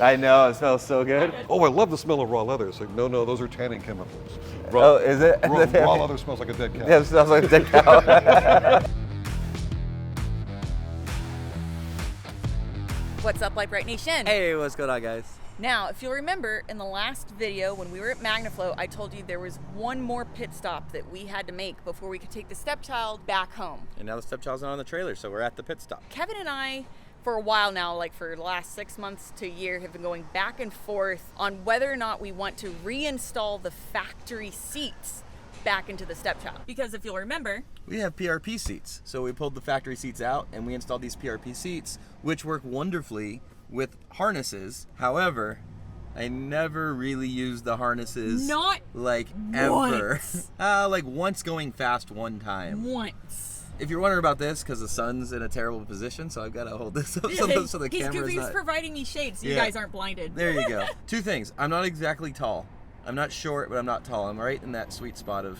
I know, it smells so good. Oh, I love the smell of raw leather. It's like, no, those are tanning chemicals. Oh, is it? Raw leather smells like a dead cow. Yeah, it smells like a dead cow. What's up, Brite Nation? Hey, what's going on, guys? Now, if you'll remember in the last video when we were at Magnaflow, I told you there was one more pit stop that we had to make before we could take the stepchild back home. And now the stepchild's not on the trailer, so we're at the pit stop. Kevin and I, for a while now, like for the last 6 months to a year, have been going back and forth on whether or not we want to reinstall the factory seats back into the stepchild. Because if you'll remember, we have PRP seats. So we pulled the factory seats out and we installed these PRP seats, which work wonderfully with harnesses. However, I never really used the harnesses. Not like ever. Like once going fast one time. Once. If you're wondering about this, because the sun's in a terrible position, so I've got to hold this up so the camera's He's not... providing me shade so you guys aren't blinded. There you go. Two things. I'm not exactly tall. I'm not short, but I'm not tall. I'm right in that sweet spot of...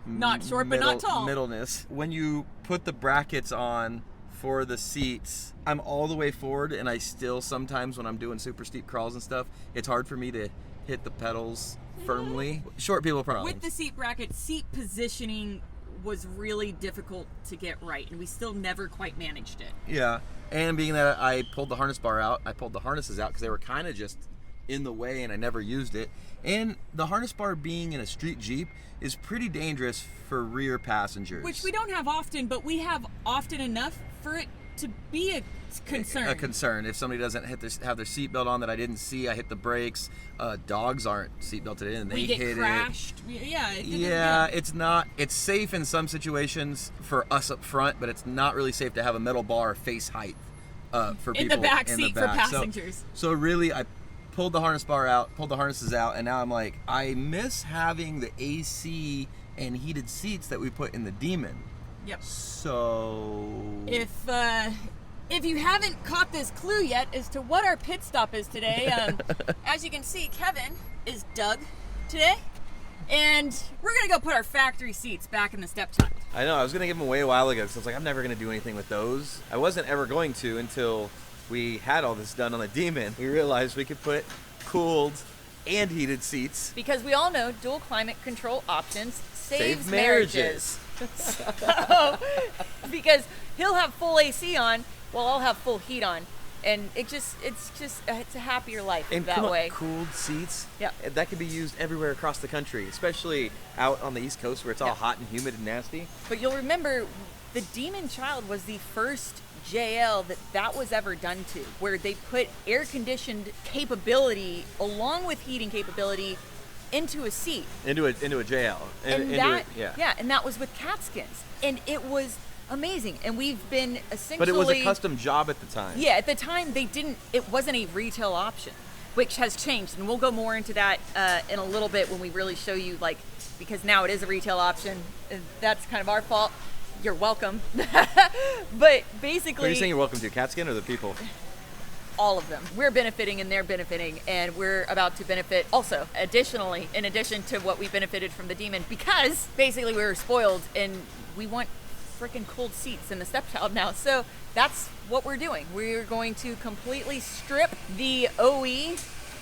Not short, but not tall. Middleness. When you put the brackets on for the seats, I'm all the way forward, and I still sometimes, when I'm doing super steep crawls and stuff, it's hard for me to hit the pedals firmly. Short people problems. With the seat bracket, seat positioning was really difficult to get right, and we still never quite managed it. Yeah, and being that I pulled the harnesses out because they were kind of just in the way and I never used it. And the harness bar being in a street Jeep is pretty dangerous for rear passengers. Which we don't have often, but we have often enough for it to be a concern. A concern. If somebody doesn't have their seatbelt on that I didn't see, I hit the brakes. Dogs aren't seatbelted in and they hit it. We get crashed. Yeah, it's not. It's safe in some situations for us up front, but it's not really safe to have a metal bar face height for people in the back seat for passengers. So really, I pulled the harnesses out, and now I'm like, I miss having the AC and heated seats that we put in the Demon. Yep. So if you haven't caught this clue yet as to what our pit stop is today, as you can see, Kevin is Doug today, and we're gonna go put our factory seats back in the stepchild. I know, I was gonna give them away a while ago, because I was like, I'm never gonna do anything with those. I wasn't ever going to until we had all this done on the Demon. We realized we could put cooled and heated seats. Because we all know dual climate control options saves marriages. So, because he'll have full AC on while I'll have full heat on, and it's a happier life and that way. Cooled seats, yeah, that can be used everywhere across the country, especially out on the East Coast where it's all hot and humid and nasty. But you'll remember the Demon Child was the first JL that was ever done to, where they put air conditioned capability along with heating capability into a seat, into a JL, and that was with Katzkins, and it was amazing. And we've been essentially, but it was a custom job at the time. Yeah, at the time it wasn't a retail option, which has changed, and we'll go more into that in a little bit when we really show you, like, because now it is a retail option. That's kind of our fault. You're welcome. But basically, Are you saying you're welcome to Katzkin or the people? All of them. We're benefiting and they're benefiting, and we're about to benefit also, additionally, in addition to what we benefited from the Demon, because basically we were spoiled and we want freaking cooled seats in the stepchild now. So that's what we're doing. We're going to completely strip the OE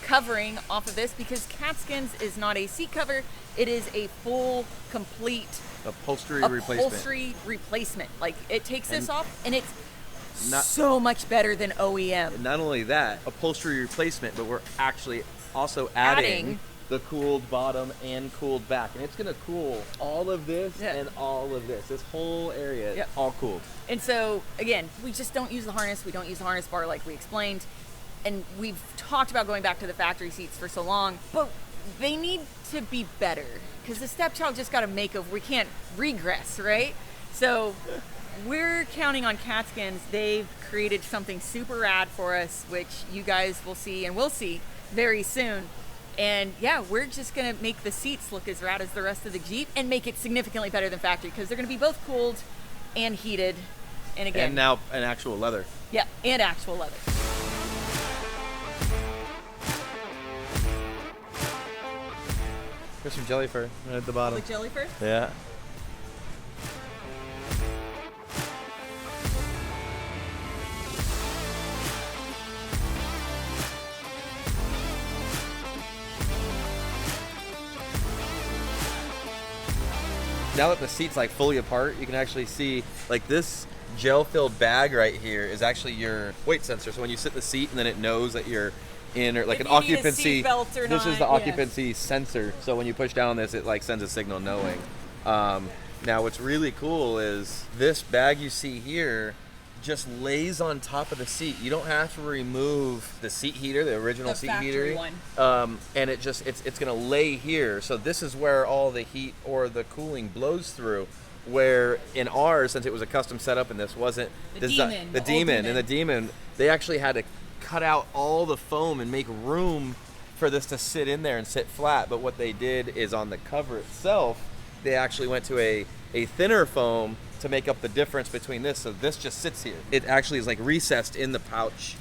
covering off of this, because Katzkin's is not a seat cover. It is a full, complete upholstery replacement. Like, it takes this off, and it's so much better than OEM. Not only that, upholstery replacement, but we're actually also adding the cooled bottom and cooled back. And it's going to cool all of this and all of this. This whole area, all cooled. And so, again, we just don't use the harness. We don't use the harness bar like we explained. And we've talked about going back to the factory seats for so long, but they need to be better, because the stepchild just got a makeover. We can't regress, right? So we're counting on Katzkin's. They've created something super rad for us, which you guys will see and will see very soon. And yeah, we're just gonna make the seats look as rad as the rest of the Jeep and make it significantly better than factory, because they're gonna be both cooled and heated. And again, and now an actual leather. Yeah, and actual leather. There's some jelly fur right at the bottom. The jelly fur? Yeah. now that the seat's like fully apart, you can actually see like this gel-filled bag right here is actually your weight sensor. So when you sit in the seat and then it knows that you're in or like If an you need a occupancy. seatbelt or This is not, the yeah. occupancy sensor. So when you push down this, it like sends a signal knowing. Now what's really cool is this bag you see here just lays on top of the seat. You don't have to remove the seat heater, the original The seat factory heater. one. And it's gonna lay here. So this is where all the heat or the cooling blows through. Where in ours, since it was a custom setup and this wasn't The Demon, the old Demon, Demon. and the Demon, they actually had to cut out all the foam and make room for this to sit in there and sit flat. But what they did is on the cover itself, they actually went to a thinner foam to make up the difference between this. So this just sits here. It actually is like recessed in the pouch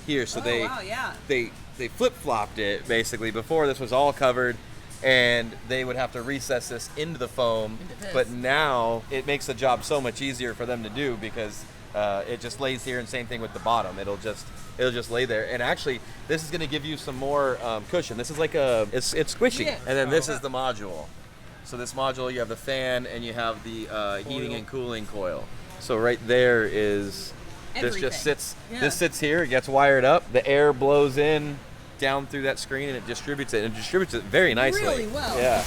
here. So wow, yeah. they flip-flopped it basically. Before this was all covered and they would have to recess this into the foam. But now it makes the job so much easier for them to do because it just lays here, and same thing with the bottom. It'll just lay there. And actually, this is going to give you some more cushion. This is like it's squishy. Yeah. And then this is the module. So this module, you have the fan and you have the heating and cooling coil. So right there is, this just sits, this sits here, it gets wired up, the air blows in down through that screen and it distributes it, and it distributes it very nicely. Really well. Yeah.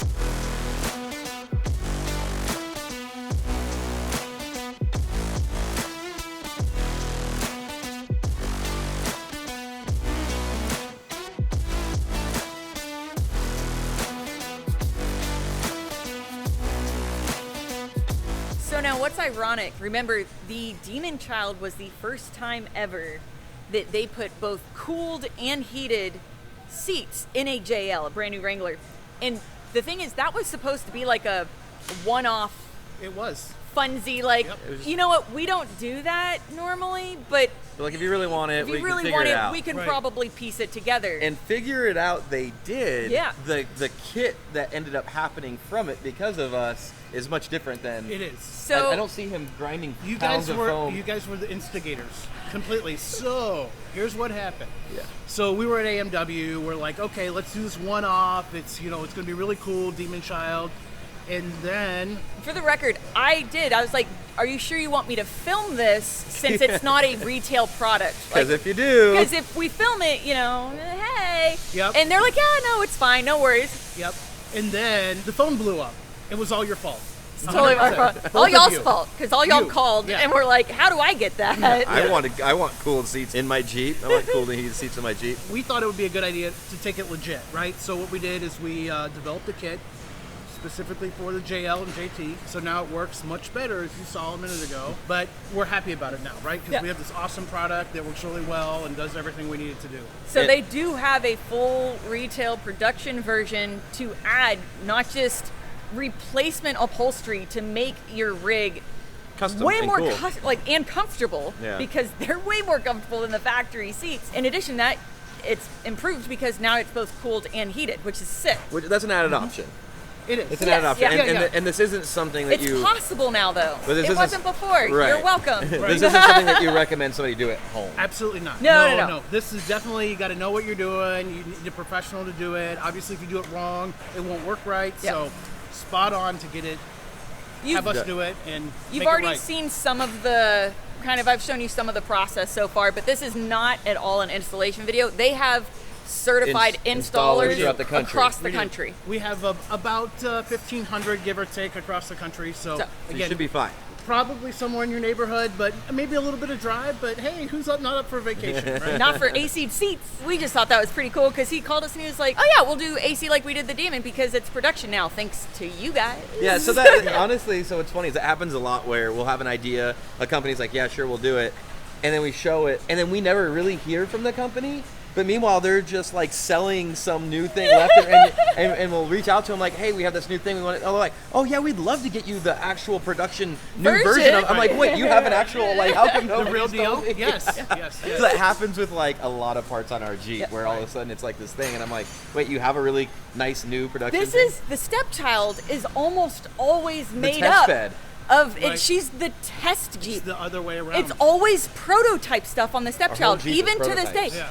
So now what's ironic, remember the Demon Child was the first time ever that they put both cooled and heated seats in a JL, a brand new Wrangler. And the thing is, that was supposed to be like a one-off It was. funsy, like, Yep. you know what, we don't do that normally, but So like if you really want it, if we you can really figure want it it, out. we can Right. probably piece it together. And figure it out they did. Yeah. The kit that ended up happening from it because of us is much different than It is. So I don't see him grinding You pounds guys of were foam. the instigators completely. So here's what happened. Yeah. So we were at AMW. We're like, okay, let's do this one off. It's it's going to be really cool, Demon Child. And then for the record, I was like, are you sure you want me to film this since it's not a retail product? Because if you do, Because if we film it, hey. Yep. And they're like, yeah, no, it's fine, no worries. Yep. And then the phone blew up. It was all your fault. It's totally our 100%. fault. Both All of y'all's you. fault, because all y'all You. called, Yeah. and we're like, how do I get that? I want cooled seats in my Jeep. I want cooled and heated seats in my Jeep. We thought it would be a good idea to take it legit, right? So what we did is we developed a kit specifically for the JL and JT. So now it works much better, as you saw a minute ago. But we're happy about it now, right? Because Yeah. we have this awesome product that works really well and does everything we need it to do. So they do have a full retail production version to add not just replacement upholstery to make your rig Custom way and more cool. and comfortable, Yeah. because they're way more comfortable than the factory seats. In addition to that, it's improved because now it's both cooled and heated, which is sick. Which, that's an added option. It is. It's an Yes, added option. yeah. And this isn't something that It's you... possible now, though. But this It isn't- wasn't before. Right. You're welcome. This isn't something that you recommend somebody do at home. Absolutely not. No. This is definitely, you got to know what you're doing. You need a professional to do it. Obviously, if you do it wrong, it won't work right. Yep. So spot on to get it, have us do it, and You've make already it right. seen some of the I've shown you some of the process so far, but this is not at all an installation video. They have certified Installers installers throughout the country. across the We do. country. We have about 1,500, give or take, across the country. So, So- You again, should be fine. probably somewhere in your neighborhood, but maybe a little bit of drive. But hey, who's not up for vacation, right? Not for AC seats. We just thought that was pretty cool because he called us and he was like, oh yeah, we'll do AC like we did the Demon because it's production now, thanks to you guys. Yeah, so that honestly, so what's funny is it happens a lot where we'll have an idea, a company's like, yeah, sure, we'll do it, and then we show it, and then we never really hear from the company. But meanwhile, they're just like selling some new thing left, and we'll reach out to them like, hey, we have this new thing. We want it. Oh, they're like, oh yeah, we'd love to get you the actual production new version. I'm like, wait, you have an actual like, how come The nobody real deal? told me? Yes, yes. So that happens with like a lot of parts on our Jeep, where all of a sudden it's like this thing, and I'm like, wait, you have a really nice new production This thing? is, the stepchild is almost always made test up bed. of it. Right. She's the test It's Jeep. the other way around. It's always prototype stuff on the stepchild, Jeep is even to this day. prototypes. Yeah.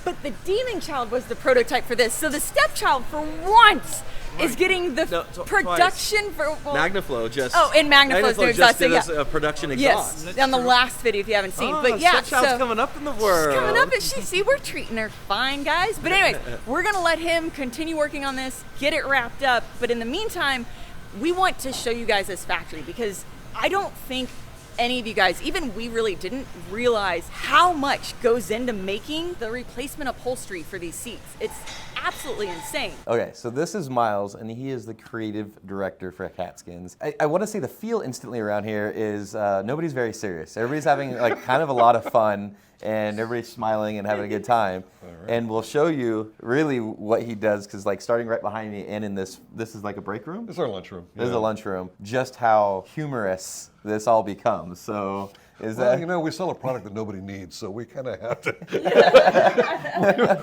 But the Demon Child was the prototype for this. So the stepchild, for once, is getting the production for MagnaFlow just. Oh, and MagnaFlow's new exhaust. just did us Yeah. a production exhaust. Yes, on the last video if you haven't seen. Oh, but yeah, Stepchild's coming up in the world. She's coming up, and see, we're treating her fine, guys. But anyways, we're gonna let him continue working on this, get it wrapped up. But in the meantime, we want to show you guys this factory because I don't think any of you guys, even we really didn't realize how much goes into making the replacement upholstery for these seats. It's absolutely insane. Okay, so this is Miles, and he is the creative director for Katzkin's. I want to say the feel instantly around here is nobody's very serious. Everybody's having like kind of a lot of fun, and everybody's smiling and having a good time. Right. And we'll show you really what he does, because like starting right behind me and in this is like a break room? It's our lunchroom. This is a lunchroom. Just how humorous this all becomes. So is well, that... you know, we sell a product that nobody needs, so we kind of have to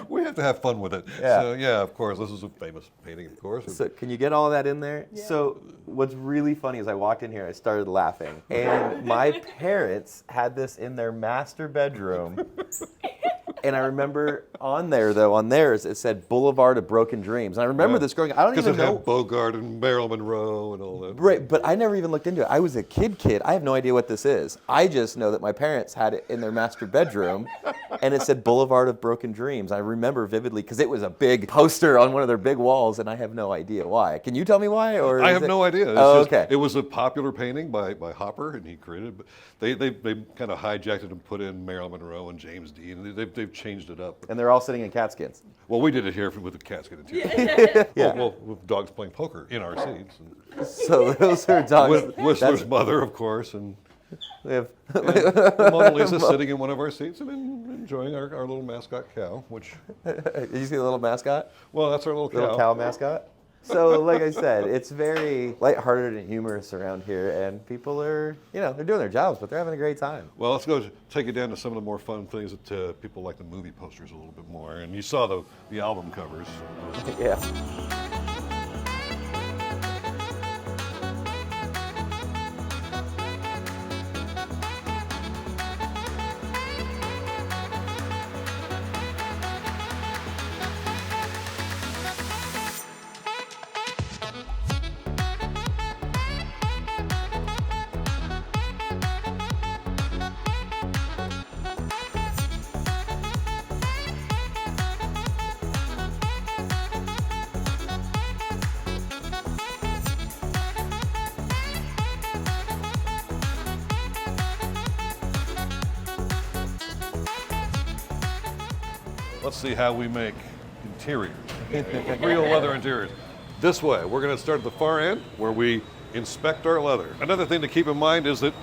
we have to have fun with it. Yeah. So yeah, of course, this is a famous painting, of course. So can you get all of that in there? Yeah. So what's really funny is I walked in here, I started laughing, and my parents had this in their master bedroom. And I remember on theirs, it said Boulevard of Broken Dreams. And I remember this growing up. I don't even know. Because it had Bogart and Marilyn Monroe and all that. Right, but I never even looked into it. I was a kid. I have no idea what this is. I just know that my parents had it in their master bedroom, and it said Boulevard of Broken Dreams. I remember vividly because it was a big poster on one of their big walls, and I have no idea why. Can you tell me why? Or I have no idea. Okay. It was a popular painting by Hopper, and he created it. They kind of hijacked it and put in Marilyn Monroe and James Dean. They've changed it up. And they're all sitting in Katzkin's. Well, we did it here with the Katzkin interior. Yeah. Well, with dogs playing poker in our seats. And so those are dogs. Whistler's mother, of course, and we have Mona Lisa sitting in one of our seats and enjoying our little mascot cow, which... Did you see the little mascot? Well, that's our little cow. Little cow mascot? So, like I said, it's very lighthearted and humorous around here, and people are, they're doing their jobs, but they're having a great time. Well, let's go take it down to some of the more fun things that people like the movie posters a little bit more. And you saw the album covers. Yeah. Let's see how we make interiors, real leather interiors. This way, we're going to start at the far end where we inspect our leather. Another thing to keep in mind is that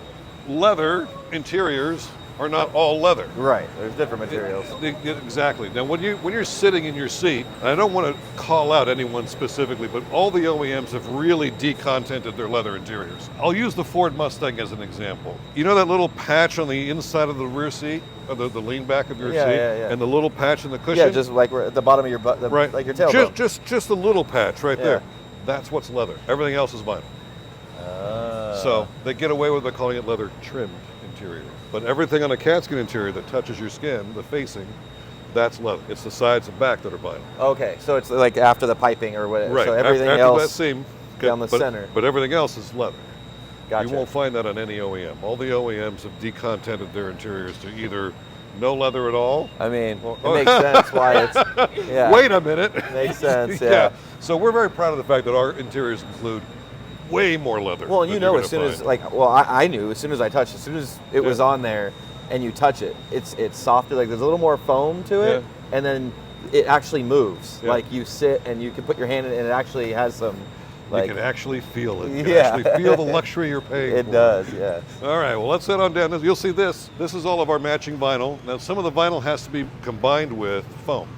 leather interiors are not all leather. Right, there's different materials. Exactly. Now, when you're sitting in your seat, and I don't want to call out anyone specifically, but all the OEMs have really decontented their leather interiors. I'll use the Ford Mustang as an example. You know that little patch on the inside of the rear seat, or the lean back of your seat, and the little patch in the cushion? Yeah, just like at the bottom of your butt, right. Like your tailbone. Just a little patch right there. That's what's leather. Everything else is vinyl. So they get away with calling it leather trimmed interior. But everything on a Katzkin interior that touches your skin, the facing, that's leather. It's the sides and back that are vinyl. Okay, so it's like after the piping or whatever. Right. So everything after else that seam, down the center. But everything else is leather. Gotcha. You won't find that on any OEM. All the OEMs have decontented their interiors to either no leather at all. I mean, it makes sense why it's... Yeah. Wait a minute. Makes sense, yeah. So we're very proud of the fact that our interiors include way more leather. Well, as soon as, I knew as soon as I touched, as soon as it was on there and you touch it, it's softer, like there's a little more foam to it, and then it actually moves. Yeah. Like you sit and you can put your hand in it and it actually has some, you can actually feel it. You can actually feel the luxury you're paying for. It does, yeah. All right, well, let's head on down. You'll see this. This is all of our matching vinyl. Now, some of the vinyl has to be combined with foam.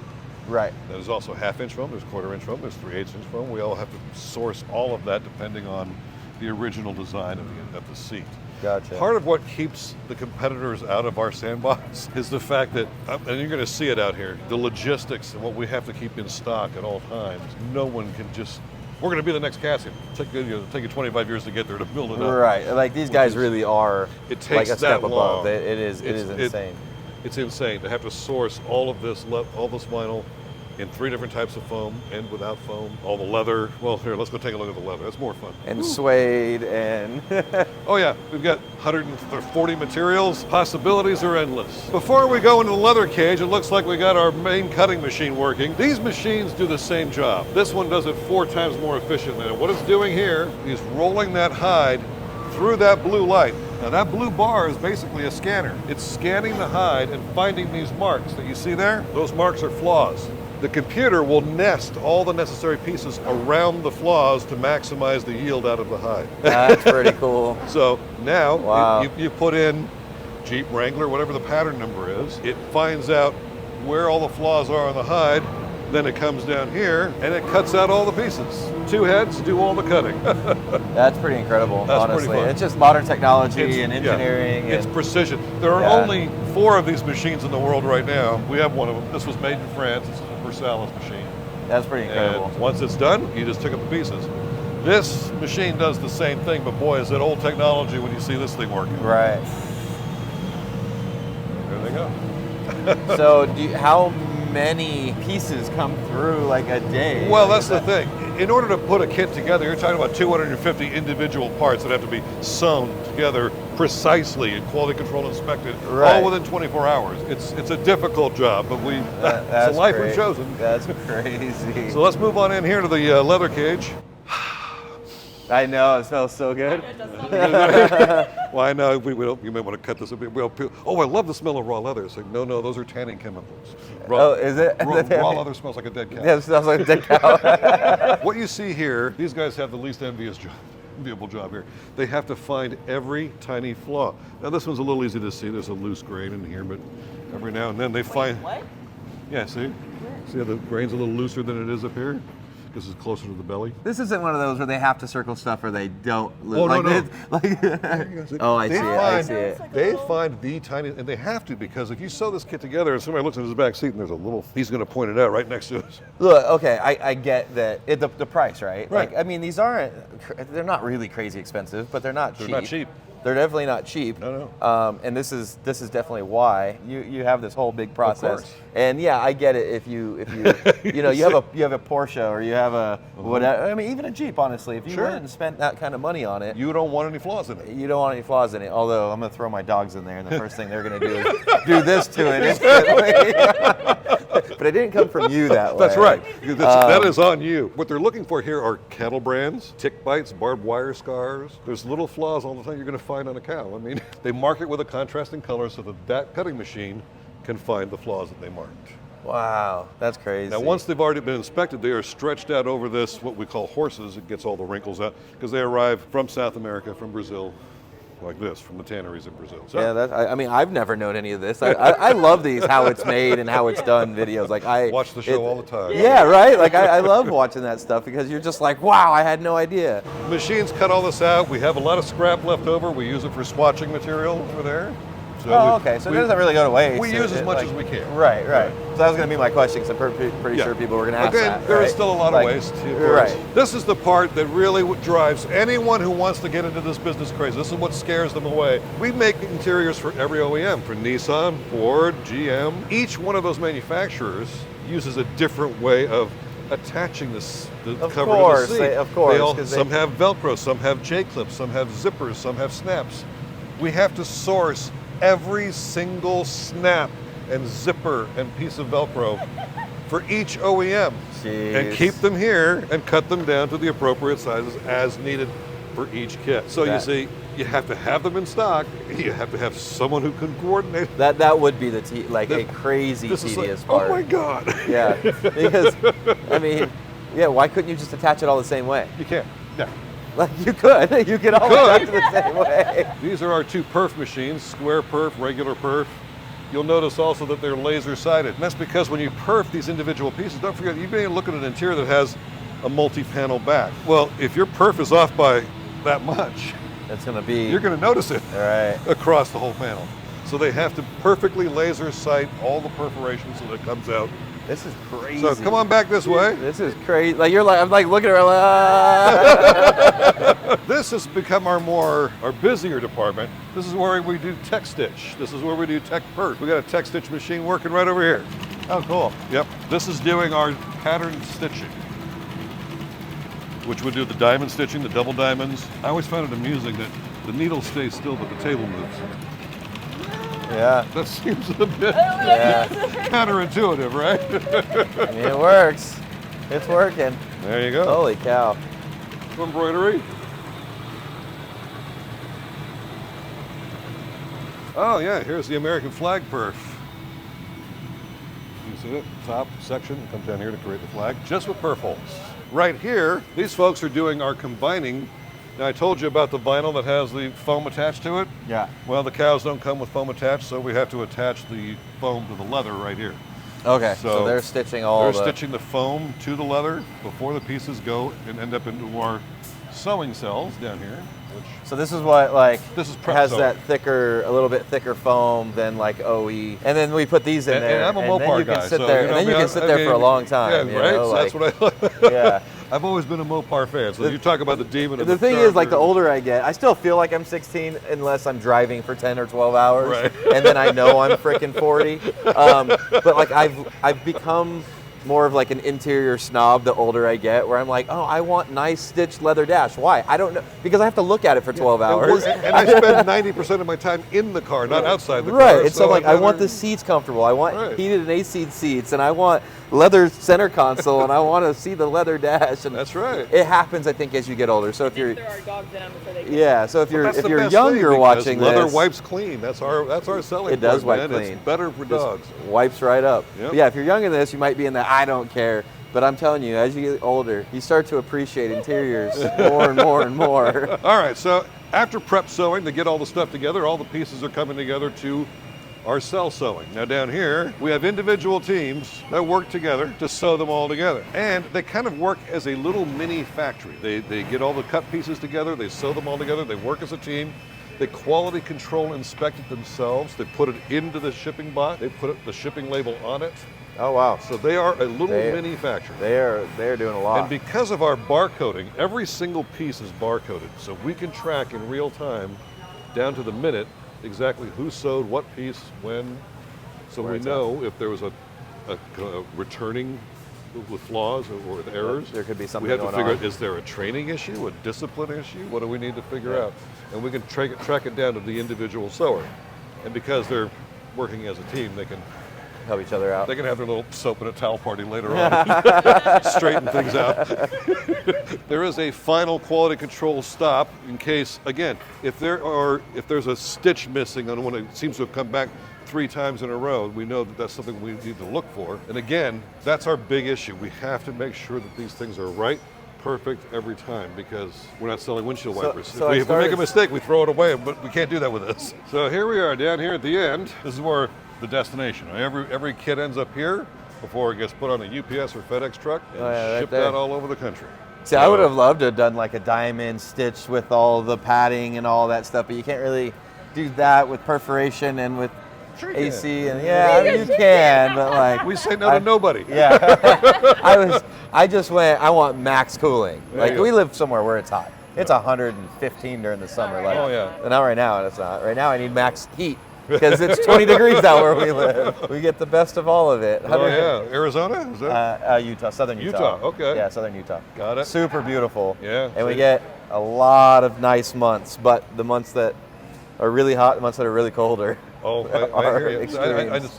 Right. There's also 1/2 inch foam, there's 1/4 inch foam, there's 3/8 inch foam. We all have to source all of that depending on the original design of the seat. Gotcha. Part of what keeps the competitors out of our sandbox is the fact that, and you're going to see it out here, the logistics and what we have to keep in stock at all times. No one can just, we're going to be the next Katzkin. Take you 25 years to get there to build it up. Right. Like these guys really are like a step above. It is insane. It's insane to have to source all of this vinyl in 3 different types of foam and without foam. All the leather. Well, here, let's go take a look at the leather. That's more fun. And suede and... Oh yeah, we've got 140 materials. Possibilities are endless. Before we go into the leather cage, it looks like we got our main cutting machine working. These machines do the same job. This one does it 4 times more efficiently. And what it's doing here is rolling that hide through that blue light. Now that blue bar is basically a scanner. It's scanning the hide and finding these marks that you see there. Those marks are flaws. The computer will nest all the necessary pieces around the flaws to maximize the yield out of the hide. That's pretty cool. So now Wow. you put in Jeep Wrangler, whatever the pattern number is. It finds out where all the flaws are on the hide. Then it comes down here and it cuts out all the pieces. 2 heads do all the cutting. That's pretty incredible, That's honestly. pretty fun. It's just modern technology It's- and yeah, engineering. it's and, precision. There are only 4 of these machines in the world right now. We have one of them. This was made in France. It's a Versailles machine. That's pretty incredible. And once it's done, you just took up the pieces. This machine does the same thing, but boy, is it old technology when you see this thing working. Right. There they go. So how many pieces come through like a day? Well, Like, that's is the that- thing. In order to put a kit together, you're talking about 250 individual parts that have to be sewn together precisely and quality control inspected, Right. all within 24 hours. It's a difficult job, but That's it's a life we've great. chosen. That's crazy. So let's move on in here to the leather cage. I know, it smells so good. Well, I know you may want to cut this a bit. Oh, I love the smell of raw leather. It's like, no, those are tanning chemicals. Oh, is it? Raw leather smells like a dead cow. Yeah, it smells like a dead cow. What you see here, these guys have the least enviable job here. They have to find every tiny flaw. Now this one's a little easy to see. There's a loose grain in here, but every now and then they find. What? Yeah, see? See how the grain's a little looser than it is up here? Because it's closer to the belly. This isn't one of those where they have to circle stuff or they don't. Oh, no, no. Oh, I see it. I see it. They find the tiny, and they have to, because if you sew this kit together and somebody looks in his back seat and there's a little, he's going to point it out right next to us. Look, okay, I get that the price, right? Right. Like, I mean, they're not really crazy expensive, but they're not cheap. They're not cheap. They're definitely not cheap. No. And this is definitely why you have this whole big process. course. And yeah, I get it. If you you know you have a Porsche or you have a whatever. I mean, even a Jeep. Honestly, if you Sure. went and spent that kind of money on it, You don't want any flaws in it. you don't want any flaws in it. Although I'm gonna throw my dogs in there, and the first thing they're gonna do is do this to it instantly. But it didn't come from you that way. That's right. That is on you. What they're looking for here are kettle brands, tick bites, barbed wire scars. There's little flaws all the time you're going to find on a cow. I mean, they mark it with a contrasting color so that cutting machine can find the flaws that they marked. Wow, that's crazy. Now, once they've already been inspected, they are stretched out over this, what we call horses. It gets all the wrinkles out because they arrive from South America, from Brazil, like this, from the tanneries in Brazil. So, Yeah, I mean, I've never known any of this. I love these how it's made and how it's done videos. Like I watch the show all the time. Yeah, right. Like I love watching that stuff because you're just like, wow, I had no idea. Machines cut all this out. We have a lot of scrap left over. We use it for swatching material over there. So Oh, okay. So it doesn't really go to waste. We use as much as we can. Right. So that was going to be my question because I'm pretty Yeah. sure people were going to ask Again, that. there is right? still a lot Like, of waste. Of course. Right. This is the part that really drives anyone who wants to get into this business crazy. This is what scares them away. We make interiors for every OEM, for Nissan, Ford, GM. Each one of those manufacturers uses a different way of attaching the Of cover course, to the seat. of course, They all, 'cause some have Velcro, some have J-clips, some have zippers, some have snaps. We have to source every single snap and zipper and piece of Velcro for each OEM and Jeez. keep them here and cut them down to the appropriate sizes as needed for each kit. So you That- see, you have to have them in stock. You have to have someone who can coordinate. That would be a crazy This is like, tedious part. oh my God. Yeah, because I mean, yeah, why couldn't you just attach it all the same way? You can't. No. Like you could all attach it the same way. These are our 2 perf machines, square perf, regular perf. You'll notice also that they're laser sighted. And that's because when you perf these individual pieces, don't forget, you may look at an interior that has a multi-panel back. Well, if your perf is off by that much, It's gonna be. you're going to notice it All right. across the whole panel. So they have to perfectly laser sight all the perforations so that it comes out. This is crazy. So come on back this way. This is crazy. Like I'm like looking at her. Like, ah. This has become our busier department. This is where we do tech stitch. This is where we do tech perf. We got a tech stitch machine working right over here. Oh, cool. Yep, this is doing our pattern stitching, which would do the diamond stitching, the double diamonds. I always found it amusing that the needle stays still, but the table moves. Yeah. That seems a bit counterintuitive, right? I mean, it works. It's working. There you go. Holy cow. Embroidery. Oh yeah, here's the American flag perf. You see it? Top section comes down here to create the flag, just with perf holes. Right here, these folks are doing our combining. Now I told you about the vinyl that has the foam attached to it. Yeah. Well, the cows don't come with foam attached, so we have to attach the foam to the leather right here. Okay, so they're stitching They're stitching the foam to the leather before the pieces go and end up into our sewing cells down here. So this is what, like, This is prep has sewing. that thicker, a little bit thicker foam than like OE, and then we put these in And there, I'm a then Mopar you can guy, sit so, there, you know, and then you I mean, can sit there for a long time. Yeah, you right. know, So like, that's what I. yeah. I've always been a Mopar fan. So you talk about the demon. The thing is, like, the older I get, I still feel like I'm 16 unless I'm driving for 10 or 12 hours, Right. and then I know I'm freaking 40. But like, I've become more of like an interior snob the older I get, where I'm like, oh, I want nice stitched leather dash. Why? I don't know, because I have to look at it for 12 hours. And I spend 90% of my time in the car, not outside the car. Right, and so I'm like, I want the seats comfortable. I want Right. heated and AC seats, and I want leather center console, and I want to see the leather dash. And That's right. it happens, I think, as you get older. So if you're, There are dogs in them before they yeah, so if you're That's if the you're best younger thing, because watching leather this, wipes clean. That's our selling It does point, wipe man. clean. It's better for just dogs. wipes right up. Yep. But yeah, if you're younger than this, you might be in the I don't care. But I'm telling you, as you get older, you start to appreciate interiors more and more and more. All right, so after prep sewing to get all the stuff together, all the pieces are coming together to our cell sewing. Now down here, we have individual teams that work together to sew them all together. And they kind of work as a little mini factory. They get all the cut pieces together, they sew them all together, they work as a team. They quality control and inspect it themselves. They put it into the shipping box. They put the shipping label on it. Oh wow! So they are a little mini factory. They're doing a lot. And because of our barcoding, every single piece is barcoded. So we can track in real time, down to the minute, exactly who sewed what piece, when. So Where we it's know if there was a returning with flaws or with errors. There could be something We have to going figure on. out, is there a training issue, a discipline issue? What do we need to figure out? And we can track it down to the individual sewer. And because they're working as a team, they can Help each other out. they can have their little soap and a towel party later on, straighten things out. There is a final quality control stop in case, again, if there's a stitch missing on one, it seems to have come back 3 times in a row, we know that that's something we need to look for. And again, that's our big issue. We have to make sure that these things are right, perfect every time, because we're not selling windshield wipers. So If we make a mistake, we throw it away, but we can't do that with this. So here we are down here at the end. This is where the destination. Every kit ends up here before it gets put on a UPS or FedEx truck and right shipped there. out all over the country. See, I would have loved to have done like a diamond stitch with all the padding and all that stuff, but you can't really do that with perforation and with AC and I mean, you can, but like We say no to nobody. yeah. I just went, I want max cooling. Like you we go. live somewhere where it's hot. It's 115 during the summer. Like, Oh, yeah. Not right now, it's not. Right now I need max heat because it's 20 degrees out where we live. We get the best of all of it. Oh yeah, Arizona? Is that? Utah, southern Utah. Utah, okay. Yeah, southern Utah. Got it. Super beautiful. Yeah, And we see. get a lot of nice months, but the months that are really hot, the months that are really colder. Oh, I are hear you. extremes.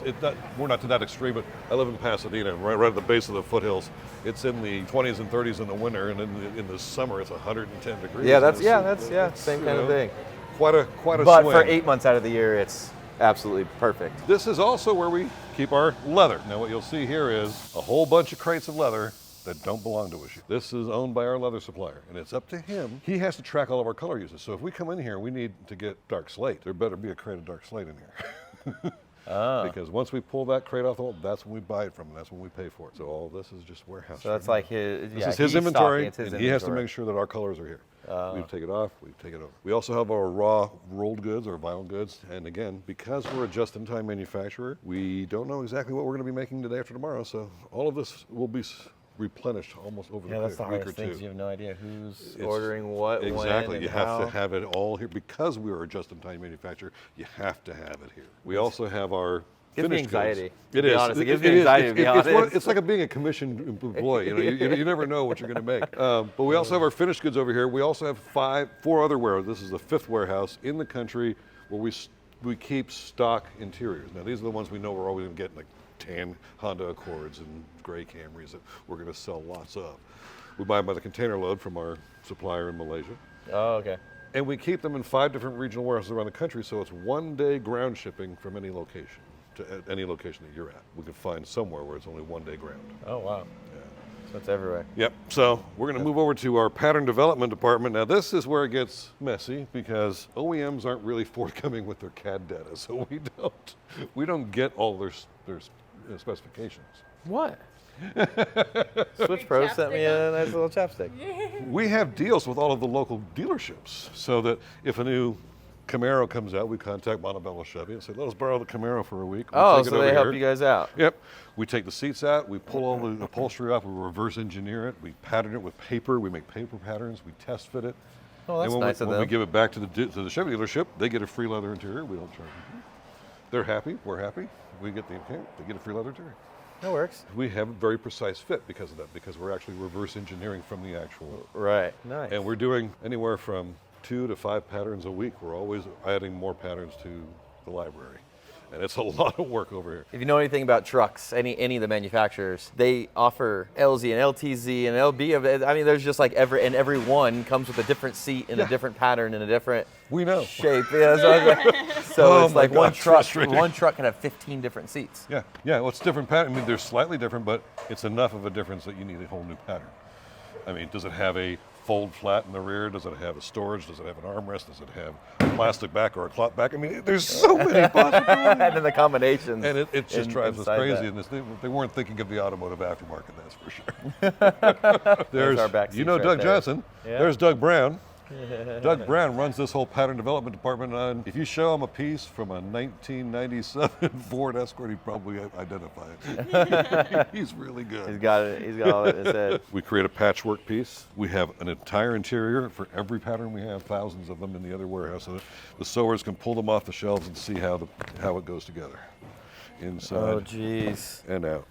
We're not to that extreme, but I live in Pasadena, right at the base of the foothills. It's in the 20s and 30s in the winter, and in the summer it's 110 degrees. Yeah, And that's it's, same you kind of know, thing. Quite a But swing. for 8 months out of the year, it's absolutely perfect. This is also where we keep our leather. Now what you'll see here is a whole bunch of crates of leather that don't belong to us. This is owned by our leather supplier, and it's up to him. He has to track all of our color uses. So if we come in here, we need to get dark slate. There better be a crate of dark slate in here. Because once we pull that crate off the wall, that's when we buy it from, and that's when we pay for it. So all this is just warehouse. So that's like his. This is his inventory, It's his and he has to inventory. make sure that our colors are here. We take it off, we take it over. We also have our raw rolled goods or vinyl goods, and again, because we're a just-in-time manufacturer, we don't know exactly what we're going to be making today after tomorrow, so all of this will be replenished almost over Yeah, that's the the week or hardest thing. 'Cause two. You have no idea who's It's- ordering what, Exactly, when, you and have how. to have it all here. Because we are a just-in-time manufacturer, you have to have it here. We also have our Gives me finished anxiety. goods. To It be is. honest. It gives me is. anxiety, to be honest. It's like being a commissioned employee. You never know what you're going to make. But we also have our finished goods over here. We also have 4 other warehouses. This is the 5th warehouse in the country where we keep stock interiors. Now, these are the ones we know we're always going to get, like tan Honda Accords and gray Camrys that we're going to sell lots of. We buy them by the container load from our supplier in Malaysia. Oh, okay. And we keep them in 5 different regional warehouses around the country, so it's 1-day ground shipping from any location to any location that you're at. We can find somewhere where it's only 1-day ground. Oh, wow. Yeah. So it's everywhere. Yep. So we're going to move over to our pattern development department. Now this is where it gets messy because OEMs aren't really forthcoming with their CAD data, so we don't get all their specifications. What? Switch Pro sent me a nice little chapstick. We have deals with all of the local dealerships, so that if a new Camaro comes out, we contact Montebello Chevy and say, let us borrow the Camaro for a week. We'll Oh, take it so over they help here. you guys out. Yep. We take the seats out, we pull all the upholstery off, we reverse engineer it, we pattern it with paper, we make paper patterns, we test fit it. Oh, that's and when nice of when them. we give it back to the Chevy dealership, they get a free leather interior. We don't charge them. They're happy, we're happy. We get they get a free leather interior. That works. We have a very precise fit because of that, because we're actually reverse engineering from the actual. Right. Nice. And we're doing anywhere from 2 to 5 patterns a week. We're always adding more patterns to the library. And it's a lot of work over here. If you know anything about trucks, any of the manufacturers, they offer LZ and LTZ and LB. I mean, there's just like every one comes with a different seat and a different pattern and a different shape. Yeah, so it's like one truck can have 15 different seats. Yeah, well, it's different pattern. I mean, they're slightly different, but it's enough of a difference that you need a whole new pattern. I mean, does it have a fold flat in the rear? Does it have a storage? Does it have an armrest? Does it have a plastic back or a cloth back? I mean, there's so many possibilities. And then the combinations. And it just drives us crazy. And they weren't thinking of the automotive aftermarket, that's for sure. There's our back seats right Doug there. Johnson. Yeah. There's Doug Brown. Doug Brown runs this whole pattern development department. And if you show him a piece from a 1997 Ford Escort, he'd probably identify it. He's really good. He's got it. He's got all it in his head. We create a patchwork piece. We have an entire interior for every pattern. We have thousands of them in the other warehouse, so that the sewers can pull them off the shelves and see how it goes together, inside Oh, jeez. and out.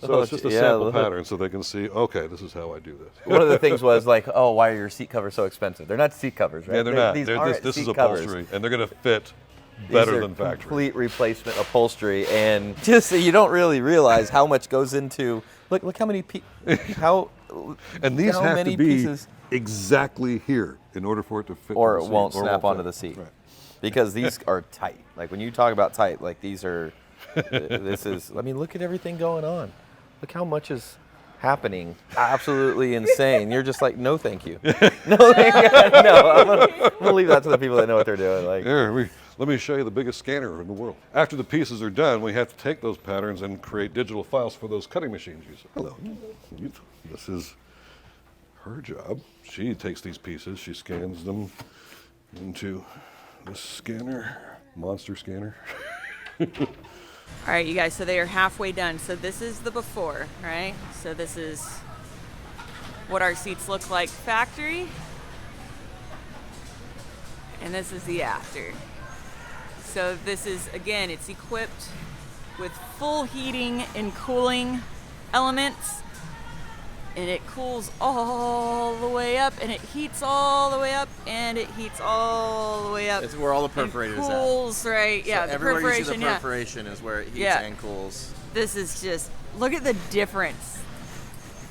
So it's just a sample pattern, so they can see. Okay, this is how I do this. One of the things was like, oh, why are your seat covers so expensive? They're not seat covers, right? Yeah, they're not. These This aren't is seat upholstery, covers. and they're going to fit These better are than factory. Complete replacement upholstery, and just so you don't really realize how much goes into. Look how many And these how have many to be pieces, exactly here in order for it to fit. or to it the seat, won't or snap onto fit. the seat, Right. because these are tight. Like when you talk about tight, like these are. This is. I mean, look at everything going on. Look how much is happening. Absolutely insane. You're just like, no, thank you. No, thank you. No, I'm gonna leave that to the people that know what they're doing. Like, Here, let me show you the biggest scanner in the world. After the pieces are done, we have to take those patterns and create digital files for those cutting machines. Hello. This is her job. She takes these pieces, she scans them into this scanner, monster scanner. All right, you guys, so they are halfway done. So this is the before, right? So this is what our seats look like factory. And this is the after. So this is, again, it's equipped with full heating and cooling elements. And it cools all the way up, and it heats all the way up, and it heats all the way up. It's where all the perforator is at. Cools, right? Yeah, So the everywhere perforation. you see the Yeah. perforation is where it heats Yeah. and cools. This is just, look at the difference.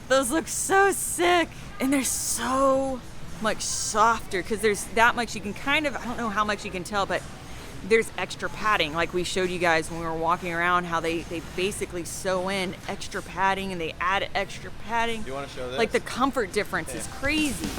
Those look so sick. And they're so much softer because there's that much you can kind of, I don't know how much you can tell, but there's extra padding. Like we showed you guys when we were walking around how they basically sew in extra padding and they add extra padding. Do you want to show this? Like the comfort difference is crazy.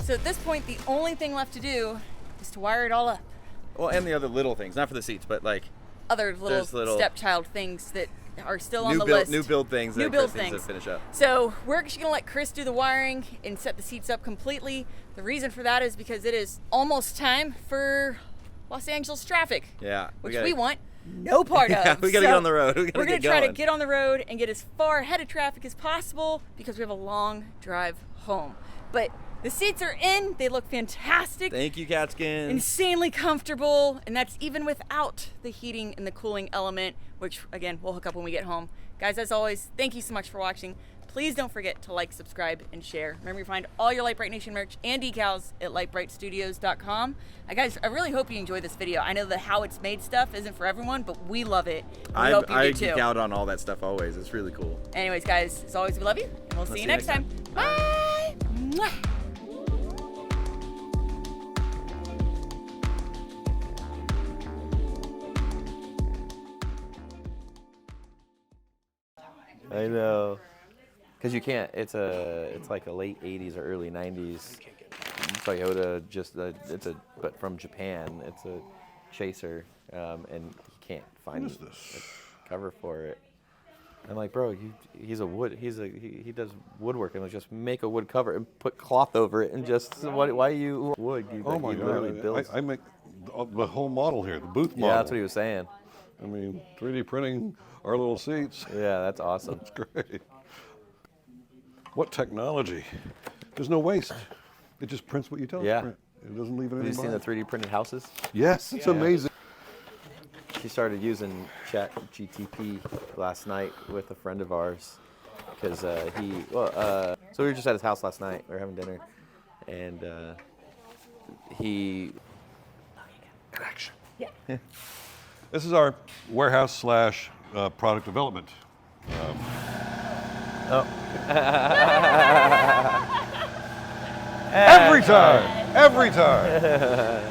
So at this point, the only thing left to do is to wire it all up. Well, and the other little things, not for the seats, but like Other little stepchild things that are still on the list. New build things New that build Chris needs things. to finish up. So we're actually gonna let Chris do the wiring and set the seats up completely. The reason for that is because it is almost time for Los Angeles traffic. Yeah. Which we want no part Yeah, of. we gotta get on the road. We're We're gonna try to get on the road and get as far ahead of traffic as possible because we have a long drive home. But the seats are in, they look fantastic. Thank you, Katzkin. Insanely comfortable, and that's even without the heating and the cooling element, which again, we'll hook up when we get home. Guys, as always, thank you so much for watching. Please don't forget to like, subscribe, and share. Remember, you find all your Lite Brite Nation merch and decals at litebritstudios.com. Guys, I really hope you enjoyed this video. I know that how it's made stuff isn't for everyone, but we love it. We hope you do too. I geek out on all that stuff always. It's really cool. Anyways, guys, as always, we love you, and we'll see you next time. Bye! Mwah. I know. Because you can't. It's like a late '80s or early '90s Toyota. But from Japan. It's a Chaser, and you can't find a cover for it. I'm like, bro, he does woodworking. Like, just make a wood cover and put cloth over it, and just why you wood? Oh my God! I make the whole model here, the booth model. Yeah, that's what he was saying. I mean, 3D printing our little seats. Yeah, that's awesome. That's great. What technology? There's no waste. It just prints what you tell it to print. It doesn't leave anything behind. Have you seen the 3D printed houses? Yes, it's amazing. She started using ChatGTP last night with a friend of ours because so we were just at his house last night. We were having dinner, and Action. Yeah. This is our warehouse / product development. Every time.